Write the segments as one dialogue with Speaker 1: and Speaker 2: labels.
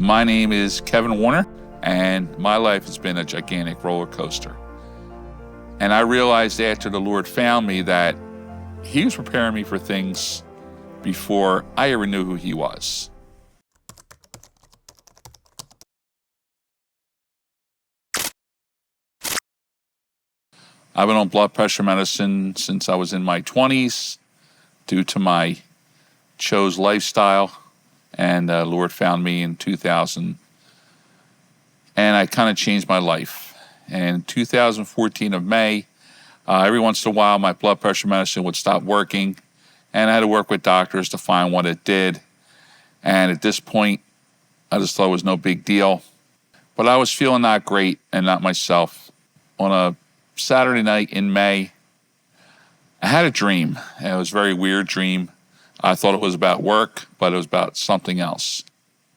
Speaker 1: My name is Kevin Warner, and my life has been a gigantic roller coaster. And I realized after the Lord found me that He was preparing me for things before I ever knew who He was. I've been on blood pressure medicine since I was in my 20s due to my chose lifestyle, and the Lord found me in 2000, and I kind of changed my life. And in 2014 of May, every once in a while my blood pressure medicine would stop working, and I had to work with doctors to find what it did. And at this point, I just thought it was no big deal. But I was feeling not great and not myself. On a Saturday night in May, I had a dream. And it was a very weird dream. I thought it was about work, but it was about something else.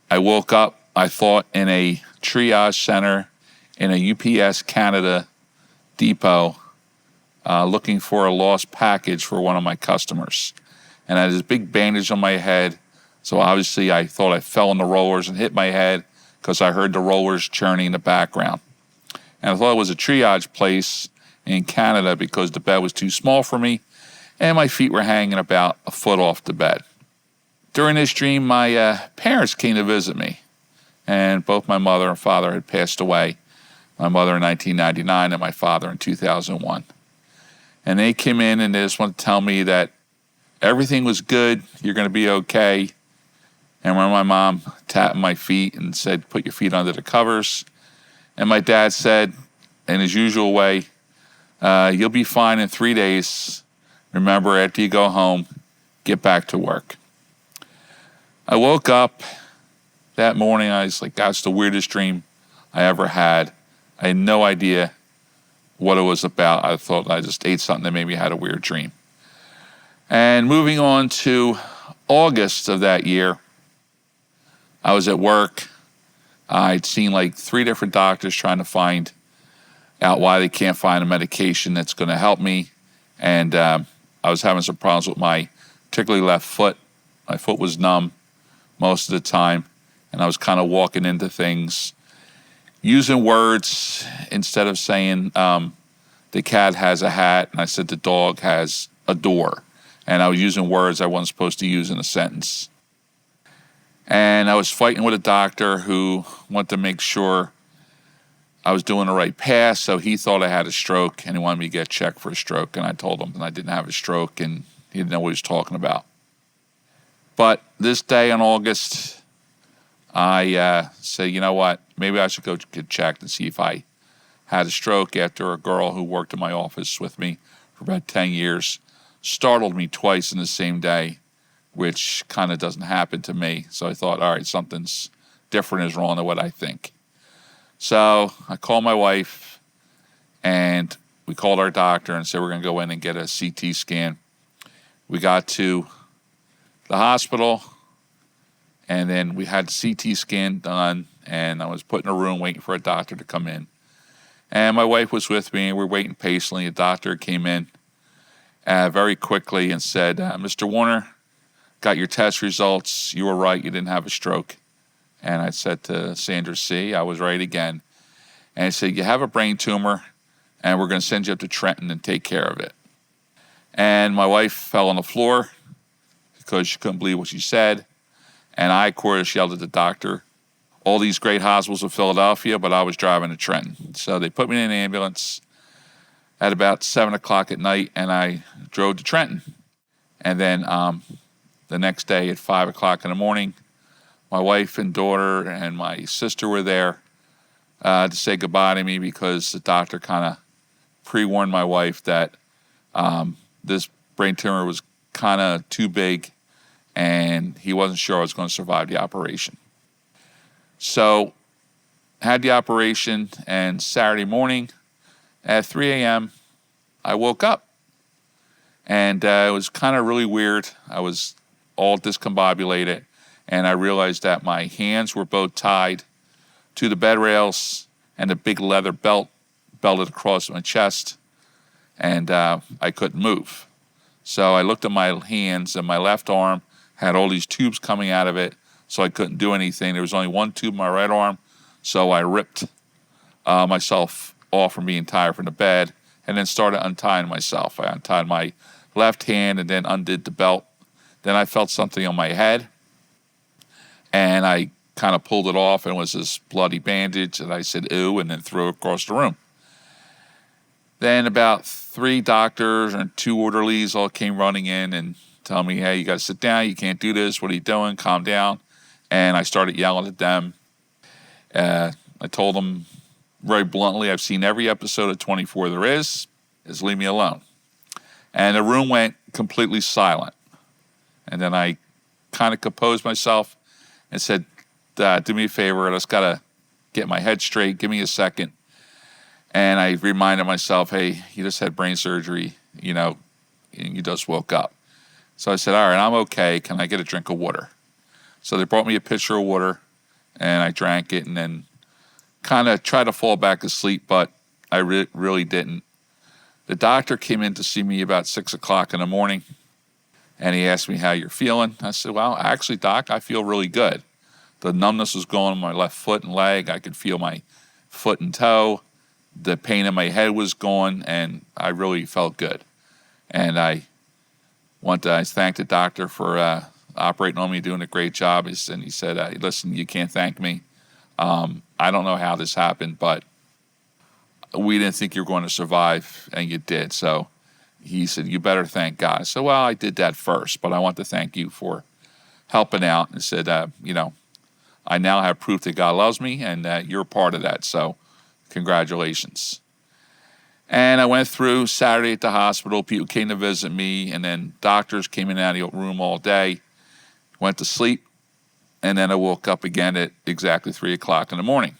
Speaker 1: I woke up, I thought, in a triage center in a UPS Canada depot, looking for a lost package for one of my customers. And I had this big bandage on my head, so obviously I thought I fell in the rollers and hit my head because I heard the rollers churning in the background. And I thought it was a triage place in Canada because the bed was too small for me, and my feet were hanging about a foot off the bed. During this dream, my parents came to visit me, and both my mother and father had passed away. My mother in 1999 and my father in 2001. And they came in and they just wanted to tell me that everything was good, you're going to be okay. And when my mom tapped my feet and said, "Put your feet under the covers." And my dad said, in his usual way, "You'll be fine in 3 days. Remember, after you go home, get back to work." I woke up that morning. I was like, that's the weirdest dream I ever had. I had no idea what it was about. I thought I just ate something that made me had a weird dream. And moving on to August of that year, I was at work. I'd seen like 3 different doctors trying to find out why they can't find a medication that's going to help me. And I was having some problems with my particularly left foot. My foot was numb most of the time, and I was kind of walking into things, using words instead of saying the cat has a hat, and I said the dog has a door. And I was using words I wasn't supposed to use in a sentence. And I was fighting with a doctor who wanted to make sure I was doing the right path, so he thought I had a stroke, and he wanted me to get checked for a stroke. And I told him I didn't have a stroke, and he didn't know what he was talking about. But this day in August, I said, you know what, maybe I should go get checked and see if I had a stroke, after a girl who worked in my office with me for about 10 years startled me twice in the same day, which kind of doesn't happen to me. So I thought, all right, something's different is wrong than what I think. So I called my wife, and we called our doctor and said we're going to go in and get a CT scan. We got to the hospital, and then we had the CT scan done, and I was put in a room waiting for a doctor to come in. And my wife was with me, and we were waiting patiently. A doctor came in very quickly and said, "Mr. Warner, got your test results. You were right, you didn't have a stroke." And I said to Sandra C., I was right again. And he said, "You have a brain tumor, and we're going to send you up to Trenton and take care of it." And my wife fell on the floor because she couldn't believe what she said. And I, of course, yelled at the doctor, all these great hospitals in Philadelphia, but I was driving to Trenton. So they put me in an ambulance at about 7 o'clock at night, and I drove to Trenton. And then the next day at 5 o'clock in the morning, my wife and daughter and my sister were there to say goodbye to me, because the doctor kind of pre-warned my wife that this brain tumor was kind of too big, and he wasn't sure I was going to survive the operation. So had the operation, and Saturday morning at 3 a.m., I woke up. And it was kind of really weird. I was all discombobulated, and I realized that my hands were both tied to the bed rails, and a big leather belt belted across my chest, and I couldn't move. So I looked at my hands, and my left arm had all these tubes coming out of it, so I couldn't do anything. There was only one tube in my right arm, so I ripped myself off from being tired from the bed and then started untying myself. I untied my left hand and then undid the belt. Then I felt something on my head, and I kind of pulled it off, and it was this bloody bandage, and I said, "Ew," and then threw it across the room. Then about 3 doctors and 2 orderlies all came running in and telling me, "Hey, you got to sit down. You can't do this. What are you doing? Calm down." And I started yelling at them. I told them very bluntly, "I've seen every episode of 24 there is. Just leave me alone." And the room went completely silent. And then I kind of composed myself and said, "Do me a favor. I just got to get my head straight. Give me a second." And I reminded myself, "Hey, you just had brain surgery, and you just woke up." So I said, "All right, I'm okay. Can I get a drink of water?" So they brought me a pitcher of water, and I drank it and then kind of tried to fall back asleep, but I really didn't. The doctor came in to see me about 6 o'clock in the morning, and he asked me, "How you're feeling?" I said, "Well, actually, Doc, I feel really good. The numbness was going on my left foot and leg. I could feel my foot and toe. The pain in my head was gone, and I really felt good." And I thanked the doctor for operating on me, doing a great job. He said, "Listen, you can't thank me. I don't know how this happened, but we didn't think you were going to survive, and you did." So he said, "You better thank God." I said, "Well, I did that first, but I want to thank you for helping out." And said, "I now have proof that God loves me, and that you're part of that. So congratulations." And I went through Saturday at the hospital. People came to visit me, and then doctors came in and out of the room all day. Went to sleep, and then I woke up again at exactly 3 o'clock in the morning.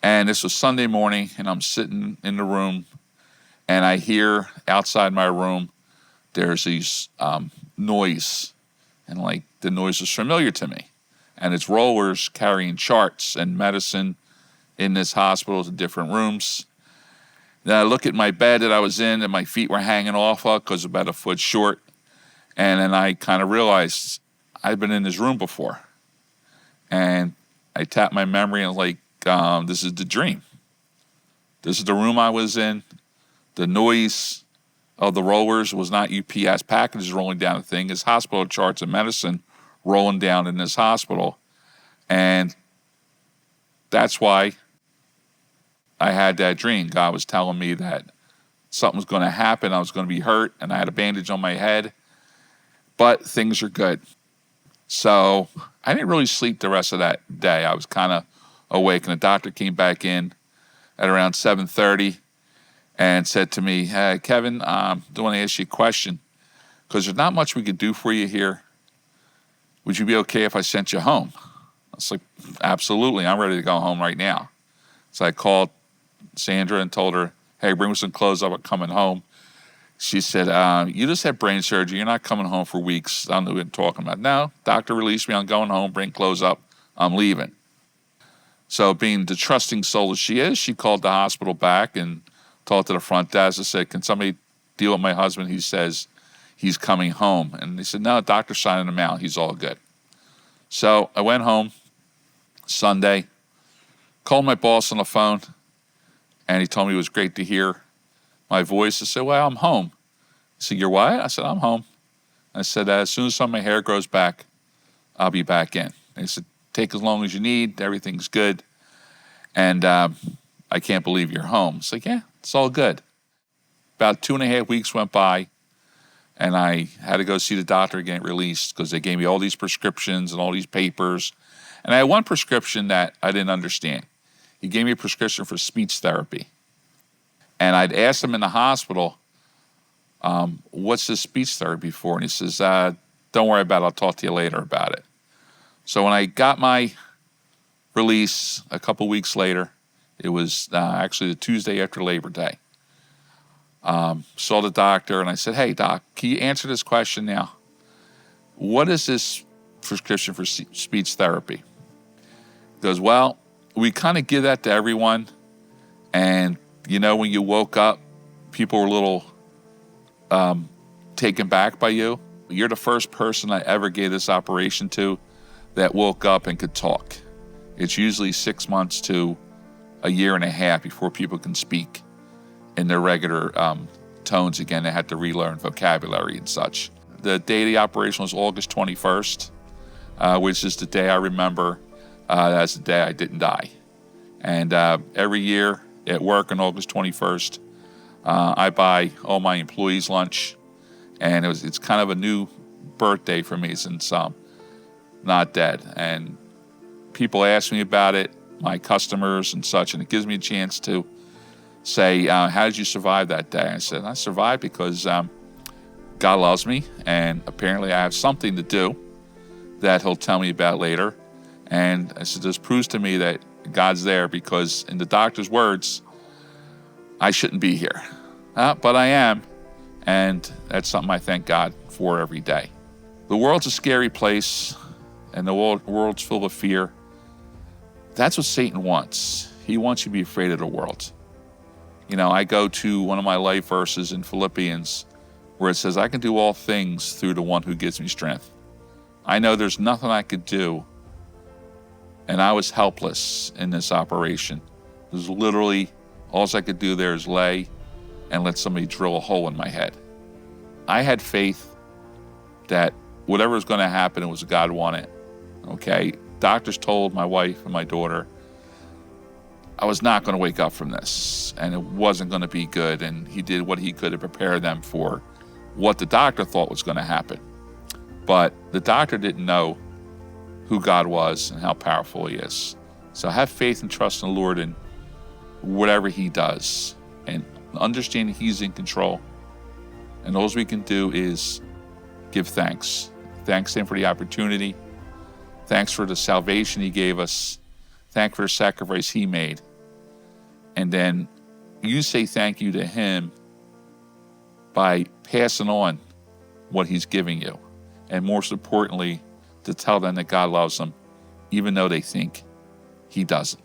Speaker 1: And this was Sunday morning, and I'm sitting in the room, and I hear outside my room there's these noise, and like the noise was familiar to me. And it's rollers carrying charts and medicine in this hospital to different rooms. Then I look at my bed that I was in, and my feet were hanging off of because about a foot short. And then I kind of realized I'd been in this room before. And I tapped my memory and this is the dream. This is the room I was in. The noise of the rollers was not UPS packages rolling down the thing. It's hospital charts and medicine rolling down in this hospital. And that's why I had that dream. God was telling me that something was going to happen. I was going to be hurt, and I had a bandage on my head, but things are good. So I didn't really sleep the rest of that day. I was kind of awake, and the doctor came back in at around 7:30 and said to me, "Hey, Kevin, I want to ask you a question because there's not much we could do for you here. Would you be okay if I sent you home?" I was like, "Absolutely. I'm ready to go home right now." So I called Sandra and told her, "Hey, bring me some clothes up. I'm coming home." She said, "You just had brain surgery. You're not coming home for weeks." I don't know what you're talking about. "No, doctor released me. I'm going home. Bring clothes up. I'm leaving." So being the trusting soul that she is, she called the hospital back and talked to the front desk and said, "Can somebody deal with my husband? He says he's coming home." And they said, "No, doctor's signing him out. He's all good." So I went home Sunday, called my boss on the phone, and he told me it was great to hear my voice. I said, "Well, I'm home." He said, "You're what?" I said, "I'm home." I said, "As soon as some of my hair grows back, I'll be back in." And he said, "Take as long as you need. Everything's good. And I can't believe you're home." It's like, "Yeah, it's all good." About 2.5 weeks went by, and I had to go see the doctor and get released because they gave me all these prescriptions and all these papers. And I had one prescription that I didn't understand. He gave me a prescription for speech therapy. And I'd asked him in the hospital, "What's this speech therapy for?" And he says, "Don't worry about it. I'll talk to you later about it." So when I got my release a couple weeks later, it was actually the Tuesday after Labor Day, saw the doctor, and I said, "Hey, doc, can you answer this question now? What is this prescription for speech therapy?" He goes, "Well, we kind of give that to everyone. And, when you woke up, people were a little taken back by you. You're the first person I ever gave this operation to. that woke up and could talk. It's usually 6 months to a year and a half before people can speak in their regular tones again. They had to relearn vocabulary and such. The day of the operation was August 21st, which is the day I remember as the day I didn't die. And every year at work on August 21st, I buy all my employees lunch, and it's kind of a new birthday for me since I'm not dead. And people ask me about it, my customers and such, and it gives me a chance to say, how did you survive that day? I said, I survived because God loves me, and apparently I have something to do that he'll tell me about later. And I said, this proves to me that God's there, because in the doctor's words, I shouldn't be here. But I am, and that's something I thank God for every day. The world's a scary place, and the world's full of fear. That's what Satan wants. He wants you to be afraid of the world. You know, I go to one of my life verses in Philippians where it says, I can do all things through the one who gives me strength. I know there's nothing I could do, and I was helpless in this operation. There's literally, all I could do there is lay and let somebody drill a hole in my head. I had faith that whatever was going to happen, it was God wanted. Okay? Doctors told my wife and my daughter I was not going to wake up from this, and it wasn't going to be good, and he did what he could to prepare them for what the doctor thought was going to happen. But the doctor didn't know who God was and how powerful he is. So have faith and trust in the Lord in whatever he does, and understanding he's in control. And all we can do is give thanks. Thanks to him for the opportunity. Thanks for the salvation he gave us. Thanks for the sacrifice he made. And then you say thank you to him by passing on what he's giving you. And most importantly, to tell them that God loves them, even though they think he doesn't.